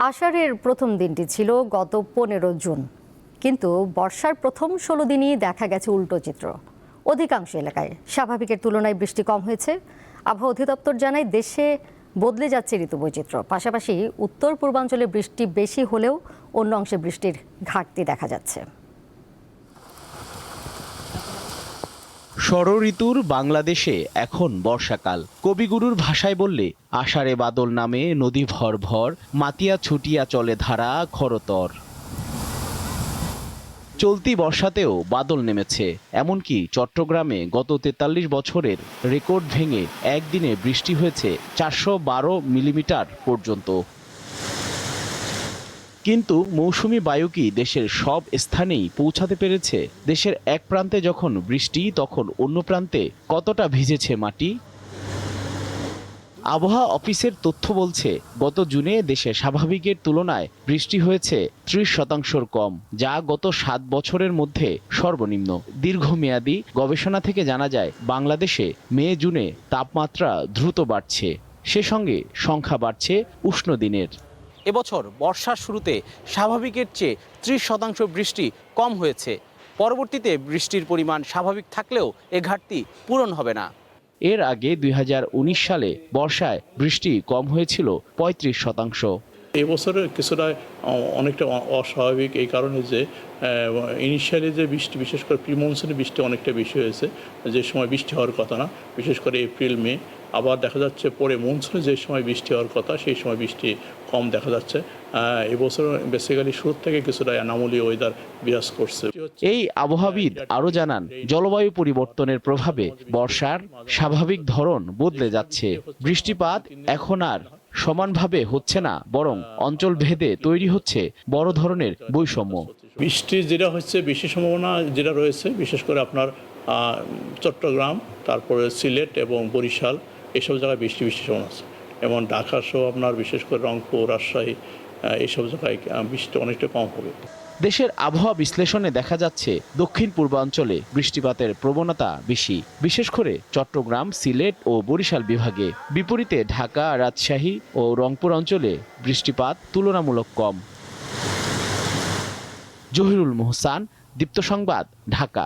আষাঢ়ের প্রথম দিনটি ছিল গত 15 জুন, কিন্তু বর্ষার প্রথম 16 দিনই দেখা গেছে উল্টো চিত্র। অধিকাংশ এলাকায় স্বাভাবিকের তুলনায় বৃষ্টি কম হয়েছে। আবহাওয়া অধিদপ্তর জানায় দেশে বদলে যাচ্ছে ঋতু বৈচিত্র্য। পাশাপাশি উত্তর পূর্বাঞ্চলে বৃষ্টি বেশি হলেও অন্য অংশে বৃষ্টির ঘাটতি দেখা যাচ্ছে। ষড় ঋতুর বাংলাদেশে এখন বর্ষাকাল। কবিগুরুর ভাষায় বললে আষাঢ়ে বাদল নামে নদী ভর ভর, মাতিয়া ছুটিয়া চলে ধারা খরতর। চলতি বর্ষাতেও বাদল নেমেছে। এমনকি চট্টগ্রামে গত 43 বছরের রেকর্ড ভেঙে একদিনে বৃষ্টি হয়েছে 412 মিলিমিটার পর্যন্ত। কিন্তু মৌসুমি বায়ু কি দেশের সব স্থানেই পৌঁছাতে পেরেছে? দেশের এক প্রান্তে যখন বৃষ্টি, তখন অন্য প্রান্তে কতটা ভিজেছে মাটি? আবহাওয়া অফিসের তথ্য বলছে, গত জুনে দেশে স্বাভাবিকের তুলনায় বৃষ্টি হয়েছে 30% কম, যা গত 7 বছরের মধ্যে সর্বনিম্ন। দীর্ঘমেয়াদী গবেষণা থেকে জানা যায়, বাংলাদেশে মে জুনে তাপমাত্রা দ্রুত বাড়ছে, সে সঙ্গে সংখ্যা বাড়ছে উষ্ণ দিনের। এবছর বর্ষার শুরুতে স্বাভাবিকের চেয়ে 30% বৃষ্টি কম হয়েছে। পরবর্তীতে বৃষ্টির পরিমাণ স্বাভাবিক থাকলেও এ ঘাটতি পূরণ হবে না। এর আগে 2019 সালে বর্ষায় বৃষ্টি কম হয়েছিল 35%। এবছরে কিছুটা অনেকটা অস্বাভাবিক এই কারণে যে ইনিশিয়ালি যে বৃষ্টি, বিশেষ করে প্রি মনসুনে বৃষ্টি অনেকটা বেশি হয়েছে, যে সময় বৃষ্টি হওয়ার কথা না, বিশেষ করে এপ্রিল মে। আবার দেখা যাচ্ছে পরে মনসুনে যে সময় বৃষ্টি হওয়ার কথা সেই সময় বৃষ্টি কম দেখা যাচ্ছে। এবছর বেসিক্যালি শুরু থেকে কিছুটা অ্যানোমালি ওয়েদার বিরাজ করছে। এই আবহাওয়াবিদ আরও জানান, জলবায়ু পরিবর্তনের প্রভাবে বর্ষার স্বাভাবিক ধরন বদলে যাচ্ছে। বৃষ্টিপাত এখন আর সমানভাবে হচ্ছে না, বরং অঞ্চল ভেদে তৈরি হচ্ছে বড় ধরনের বৈষম্য। বৃষ্টির যেটা হচ্ছে বেশি সম্ভাবনা যেটা রয়েছে, বিশেষ করে আপনার চট্টগ্রাম, তারপরে সিলেট এবং বরিশাল, এসব জায়গায় বৃষ্টি সম্ভাবনা আছে। এবং ঢাকা সহ আপনার বিশেষ করে রংপুর, রাজশাহী, এইসব জায়গায় বৃষ্টি অনেকটা কম হবে। দেশের আবহাওয়া বিশ্লেষণে দেখা যাচ্ছে, দক্ষিণ পূর্বাঞ্চলে বৃষ্টিপাতের প্রবণতা বেশি, বিশেষ করে চট্টগ্রাম, সিলেট ও বরিশাল বিভাগে। বিপরীতে ঢাকা, রাজশাহী ও রংপুর অঞ্চলে বৃষ্টিপাত তুলনামূলক কম। জহিরুল মোহসান, দীপ্ত সংবাদ, ঢাকা।